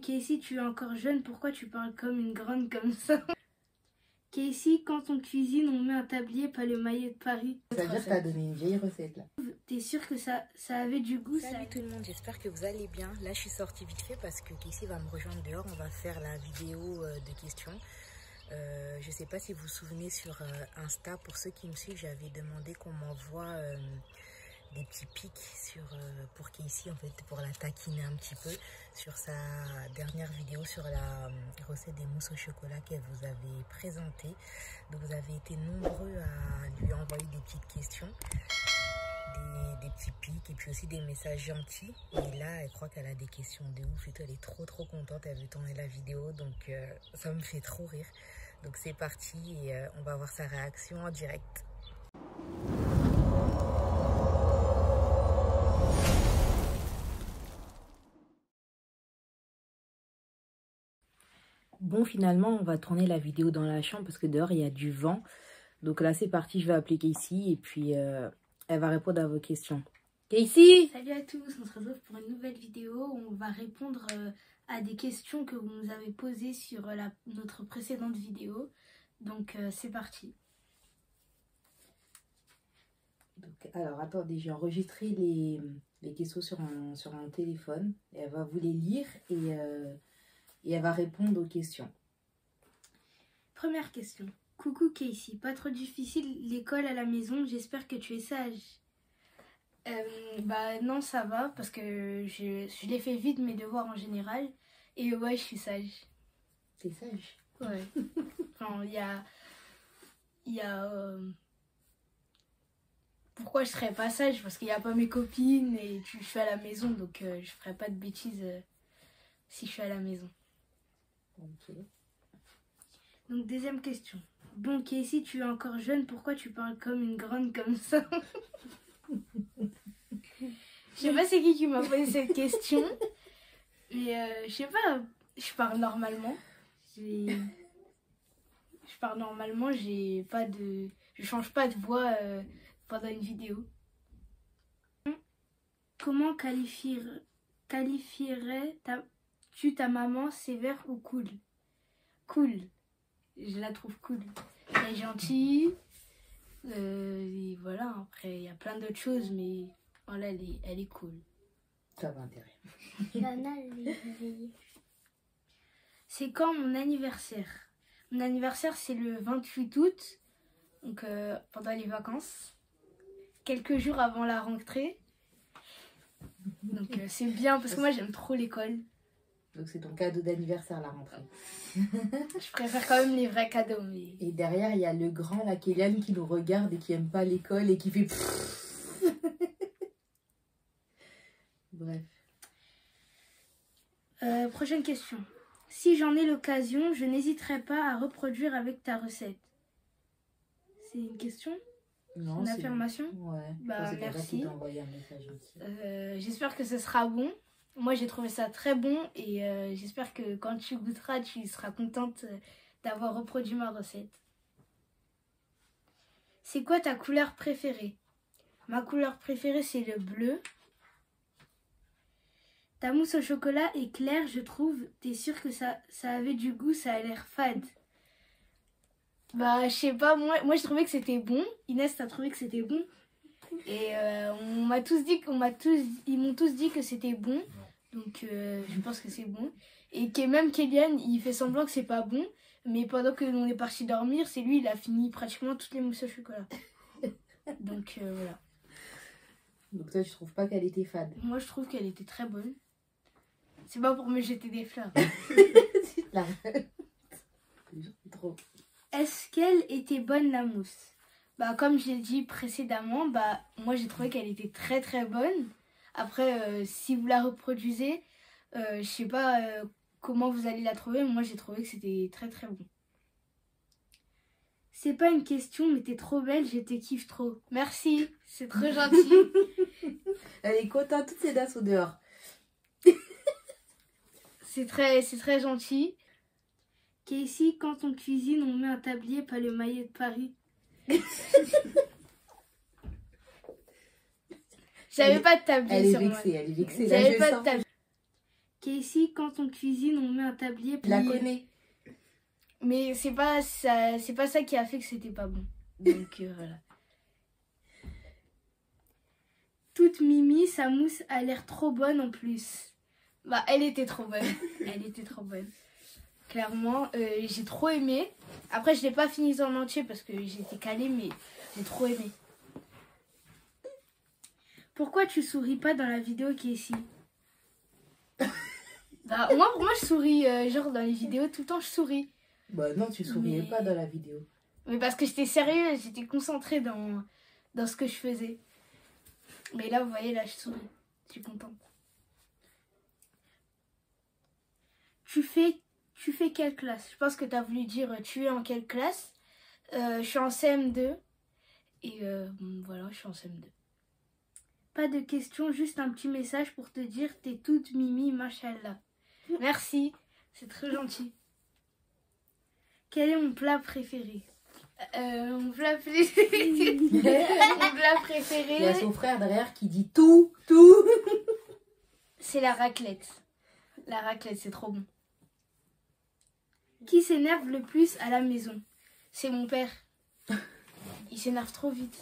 Casey, tu es encore jeune, pourquoi tu parles comme une grande comme ça? Casey, quand on cuisine, on met un tablier, pas le maillet de Paris. Ça veut dire que t'as donné une vieille recette là. T'es sûr que ça avait du goût? Salut tout le monde, j'espère que vous allez bien. Là je suis sortie vite fait parce que Casey va me rejoindre dehors. On va faire la vidéo de questions. Je sais pas si vous vous souvenez sur Insta, pour ceux qui me suivent, j'avais demandé qu'on m'envoie des petits pics pour Casey, en fait, pour la taquiner un petit peu sur sa dernière vidéo sur la recette des mousses au chocolat qu'elle vous avait présentée. Donc vous avez été nombreux à lui envoyer des petites questions, des petits pics et puis aussi des messages gentils. Et là elle croit qu'elle a des questions de ouf et tout, elle est trop contente, elle veut tourner la vidéo, donc ça me fait trop rire. Donc c'est parti et on va voir sa réaction en direct. Bon, finalement, on va tourner la vidéo dans la chambre parce que dehors, il y a du vent. Donc là, c'est parti, je vais appeler Casey et puis elle va répondre à vos questions. Casey! Salut à tous, on se retrouve pour une nouvelle vidéo où on va répondre à des questions que vous nous avez posées sur notre précédente vidéo. Donc c'est parti. Donc, alors, attendez, j'ai enregistré les questions sur mon téléphone. Et elle va vous les lire et elle va répondre aux questions. Première question. Coucou Casey, pas trop difficile l'école à la maison, j'espère que tu es sage. Bah non, ça va parce que je l'ai fait vite mes devoirs en général et ouais, je suis sage. T'es sage? Ouais. Enfin, il y a pourquoi je serais pas sage? Parce qu'il n'y a pas mes copines et je suis à la maison, donc je ferai pas de bêtises si je suis à la maison. Ok. Donc deuxième question. Bon Casey, tu es encore jeune, pourquoi tu parles comme une grande comme ça? Je sais pas c'est qui m'a posé cette question, mais je sais pas, je parle normalement. Je change pas de voix pendant une vidéo. Comment qualifierais-tu ta maman, sévère ou cool? Cool. Je la trouve cool. Elle est gentille. Et voilà, après, il y a plein d'autres choses, mais voilà, elle est cool. Ça va intérêt. C'est quand mon anniversaire? Mon anniversaire, c'est le 28 août, donc pendant les vacances. Quelques jours avant la rentrée. Donc c'est bien, parce que moi, j'aime trop l'école. Donc c'est ton cadeau d'anniversaire, la rentrée. Je préfère quand même les vrais cadeaux. Mais... Et derrière, il y a le grand, la Kéliane, qui nous regarde et qui aime pas l'école et qui fait... Bref. Prochaine question. Si j'en ai l'occasion, je n'hésiterai pas à reproduire avec ta recette. C'est une question? Non, une affirmation? Ouais. Bah, c'est merci. Qui t'a envoyé un message aussi. J'espère que ce sera bon. Moi, j'ai trouvé ça très bon et j'espère que quand tu goûteras, tu seras contente d'avoir reproduit ma recette. C'est quoi ta couleur préférée? Ma couleur préférée, c'est le bleu. Ta mousse au chocolat est claire, je trouve. T'es sûre que ça avait du goût, ça a l'air fade? Bah, je sais pas, moi je trouvais que c'était bon. Inès, t'as trouvé que c'était bon? Et ils m'ont tous dit que c'était bon. Donc je pense que c'est bon. Et même Kélian, il fait semblant que c'est pas bon. Mais pendant que l'on est parti dormir, c'est lui, il a fini pratiquement toutes les mousses au chocolat. Donc voilà. Donc toi, tu trouves pas qu'elle était fade? Moi, je trouve qu'elle était très bonne. C'est pas pour me jeter des fleurs. Trop. Est-ce qu'elle était bonne, la mousse? Bah, comme j'ai dit précédemment, bah, moi j'ai trouvé qu'elle était très bonne. Après, si vous la reproduisez, je sais pas comment vous allez la trouver. Moi j'ai trouvé que c'était très bon. C'est pas une question, mais t'es trop belle, je te kiffe trop. Merci, c'est très gentil. Elle est contente, toutes ses dents sont dehors. C'est très gentil. Casey, quand on cuisine, on met un tablier, pas le maillet de Paris. J'avais pas de tablier sur moi. Elle est vexée. J'avais pas de tablier. Casey, quand on cuisine, on met un tablier Je la plié. connais. Mais c'est pas ça qui a fait que c'était pas bon. Donc voilà. Toute Mimi, sa mousse a l'air trop bonne en plus. Bah, elle était trop bonne. Elle était trop bonne. Clairement, j'ai trop aimé. Après, je l'ai pas fini en entier parce que j'étais calée, mais j'ai trop aimé. Pourquoi tu souris pas dans la vidéo qui est ici? Bah, moi, pour moi, je souris. Genre, dans les vidéos, tout le temps, je souris. Bah non, tu souriais Mais- pas dans la vidéo. Mais parce que j'étais sérieuse, j'étais concentrée dans ce que je faisais. Mais là, vous voyez, là, je souris. Je suis contente. Tu fais quelle classe? Je pense que tu as voulu dire tu es en quelle classe? Je suis en CM2. Et voilà, je suis en CM2. Pas de questions, juste un petit message pour te dire t'es toute mimi, machallah. Merci, c'est très gentil. Quel est mon plat préféré? Mon plat préféré. Mon plat préféré. Il y a son frère derrière qui dit tout, tout. C'est la raclette. La raclette, c'est trop bon. Qui s'énerve le plus à la maison? C'est mon père. Il s'énerve trop vite.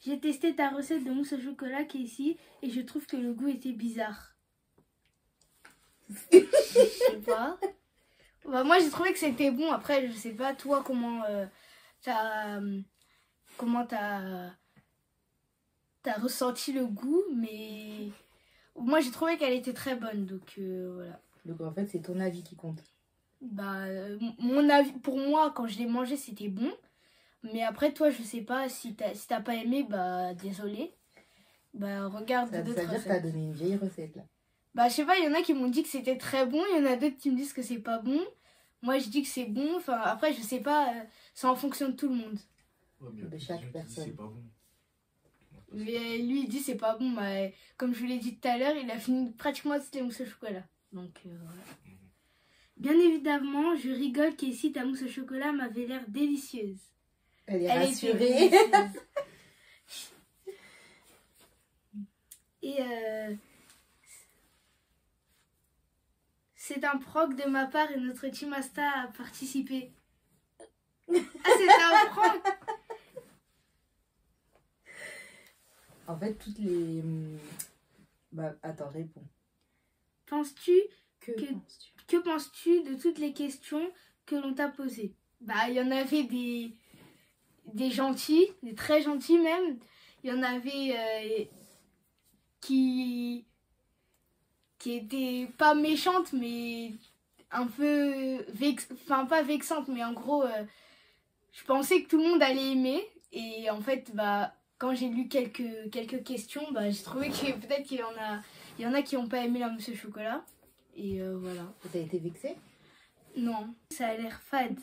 J'ai testé ta recette de mousse au chocolat qui est ici et je trouve que le goût était bizarre. Je sais pas. Bah, moi, j'ai trouvé que c'était bon. Après, je sais pas toi comment t'as ressenti le goût, mais moi, j'ai trouvé qu'elle était très bonne. Donc voilà. Donc en fait, c'est ton avis qui compte. Bah, mon avis, pour moi, quand je l'ai mangé, c'était bon. Mais après, toi, je sais pas si t'as pas aimé, bah, désolé. Bah, regarde Ça veut d'autres dire que t'as recettes. donné une vieille recette là. Bah, je sais pas, il y en a qui m'ont dit que c'était très bon, il y en a d'autres qui me disent que c'est pas bon. Moi, je dis que c'est bon. Enfin, après, je sais pas, c'est en fonction de tout le monde. Ouais, mais il y a De des chaque gens qui disent personne. c'est pas bon. Mais lui, il dit c'est pas bon. Bah, comme je vous l'ai dit tout à l'heure, il a fini pratiquement toutes les mousses au chocolat. Donc, voilà. Bien évidemment, je rigole qu'ici, ta mousse au chocolat m'avait l'air délicieuse. Elle est Elle était rassurée. délicieuse. Et c'est un proc de ma part et notre team Asta a participé. Ah, c'est un proc. En fait, toutes les... Bah, attends, réponds. Penses-tu Que Que- penses-tu? Que penses-tu de toutes les questions que l'on t'a posées? Bah, il y en avait des gentils, des très gentils même. Il y en avait qui étaient pas méchantes, mais un peu enfin pas vexantes, mais en gros, je pensais que tout le monde allait aimer. Et en fait, bah, quand j'ai lu quelques questions, bah, j'ai trouvé que peut-être qu'il y en a qui n'ont pas aimé la mousse au chocolat. Et voilà. T'as été vexée? Non, ça a l'air fade.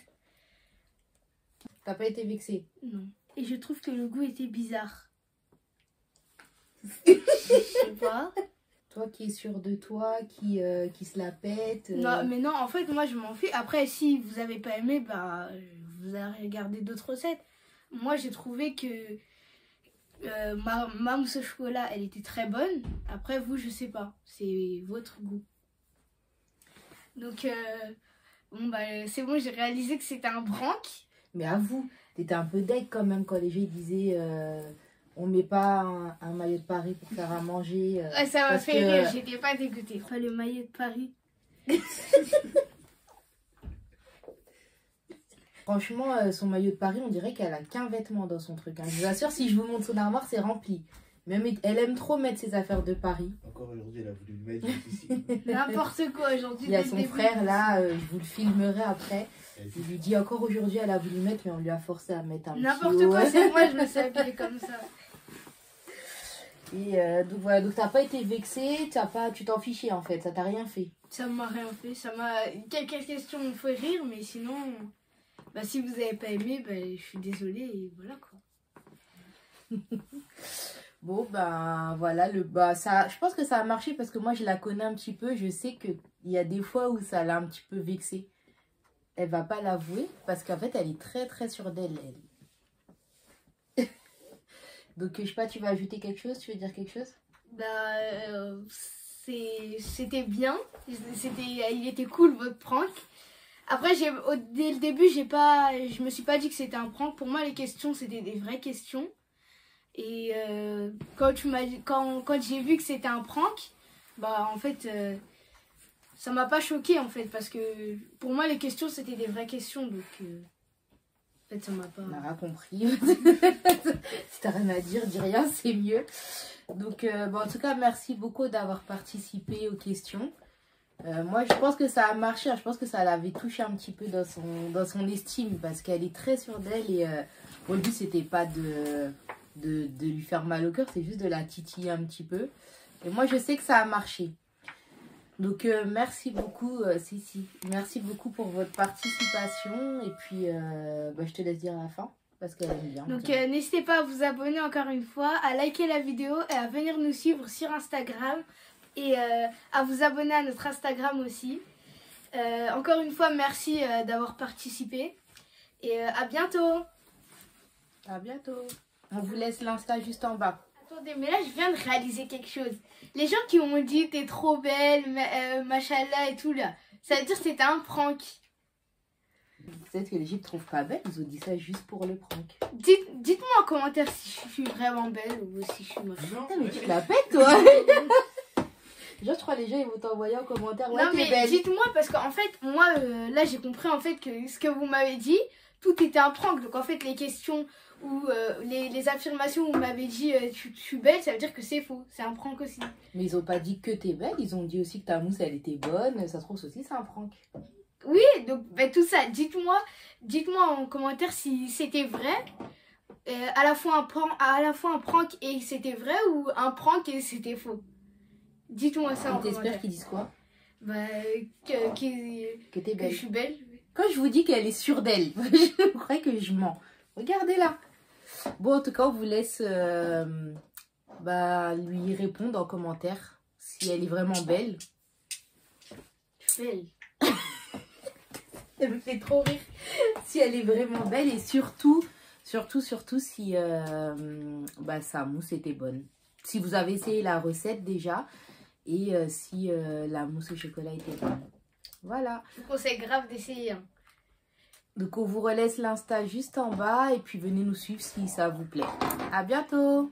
T'as pas été vexée? Non. Et je trouve que le goût était bizarre. Je sais pas. Toi qui es sûre de toi, qui se la pète. Non, mais non, en fait, moi, je m'en fiche. Après, si vous avez pas aimé, bah, vous allez regarder d'autres recettes. Moi, j'ai trouvé que ma mousse au chocolat, elle était très bonne. Après, vous, je sais pas. C'est votre goût. Donc, bon, bah, c'est bon, j'ai réalisé que c'était un prank. Mais avoue, t'étais un peu deg quand même quand les gens ils disaient on met pas un maillot de Paris pour faire à manger. Ouais, ça m'a parce fait que- rire, j'étais pas dégoûtée. Pas le maillot de Paris. Franchement, son maillot de Paris, on dirait qu'elle a qu'un vêtement dans son truc. Hein. Je vous assure, si je vous montre son armoire, c'est rempli. Même, elle aime trop mettre ses affaires de Paris. Encore aujourd'hui, elle a voulu le mettre ici. N'importe quoi aujourd'hui. Il y a dès le son début. frère là, je vous le filmerai après. Elle Il lui dit encore aujourd'hui, elle a voulu mettre, mais on lui a forcé à mettre un N'importe petit haut. quoi, c'est moi, je me suis habillée comme ça. Et donc voilà, donc t'as pas été vexée, tu t'en fichais en fait, ça t'a rien fait. Ça m'a rien fait, ça m'a... Quelques questions m'ont fait rire, mais sinon... Bah, si vous avez pas aimé, bah, je suis désolée et voilà quoi. Bon ben voilà, ça, je pense que ça a marché parce que moi je la connais un petit peu, je sais qu'il y a des fois où ça l'a un petit peu vexée. Elle va pas l'avouer parce qu'en fait elle est très très sûre d'elle. Donc je sais pas, tu vas ajouter quelque chose, tu veux dire quelque chose? Bah, c'était bien. Il était cool votre prank. Après, dès le début, je me suis pas dit que c'était un prank. Pour moi, les questions, c'était des vraies questions. Et quand j'ai vu que c'était un prank, bah en fait, ça m'a pas choqué en fait, parce que pour moi, les questions, c'était des vraies questions. Donc, en fait, ça m'a pas... On a compris. Si t'as rien à dire, dis rien, c'est mieux. Donc, bon, en tout cas, merci beaucoup d'avoir participé aux questions. Moi, je pense que ça a marché. Je pense que ça l'avait touché un petit peu dans son estime, parce qu'elle est très sûre d'elle. Et pour lui, c'était pas de lui faire mal au cœur, c'est juste de la titiller un petit peu. Et moi, je sais que ça a marché. Donc, merci beaucoup, Cici. Merci beaucoup pour votre participation. Et puis, bah, je te laisse dire à la fin, parce qu'elle aime bien. Donc, n'hésitez pas à vous abonner encore une fois, à liker la vidéo et à venir nous suivre sur Instagram. Et à vous abonner à notre Instagram aussi. Encore une fois, merci d'avoir participé. Et à bientôt. À bientôt. On vous laisse l'Insta juste en bas. Attendez, mais là, je viens de réaliser quelque chose. Les gens qui m'ont dit « T'es trop belle, machallah et tout là », ça veut dire que c'était un prank. Peut-être que les gens ne trouvent pas belle, ils ont dit ça juste pour le prank. Dites-moi en commentaire si je suis vraiment belle ou si je suis moche. Putain, mais tu la pètes, toi. Déjà, je crois que les gens ils vont t'envoyer en commentaire. Ouais, non, mais dites-moi, parce qu'en fait, moi, là, j'ai compris en fait que ce que vous m'avez dit, tout était un prank. Donc, en fait, les questions ou les affirmations où vous m'avez dit tu suis belle, ça veut dire que c'est faux. C'est un prank aussi. Mais ils ont pas dit que t'es belle, ils ont dit aussi que ta mousse, elle était bonne. Ça se trouve aussi, c'est un prank. Oui, donc, bah, tout ça, dites-moi en commentaire si c'était vrai. À la fois un prank et c'était vrai, ou un prank et c'était faux. Dites-moi ça en commentaire. T'espères qu'ils disent quoi? Bah, que t'es belle. Que je suis belle. Quand je vous dis qu'elle est sûre d'elle, je crois que je mens. Regardez-la. Bon, en tout cas, on vous laisse lui répondre en commentaire si elle est vraiment belle. Je suis belle. Elle me fait trop rire. Si elle est vraiment belle et surtout si sa mousse était bonne. Si vous avez essayé la recette déjà et si la mousse au chocolat était bonne. Voilà. Je vous conseille grave d'essayer. Hein. Donc on vous relaisse l'Insta juste en bas et puis venez nous suivre si ça vous plaît. À bientôt.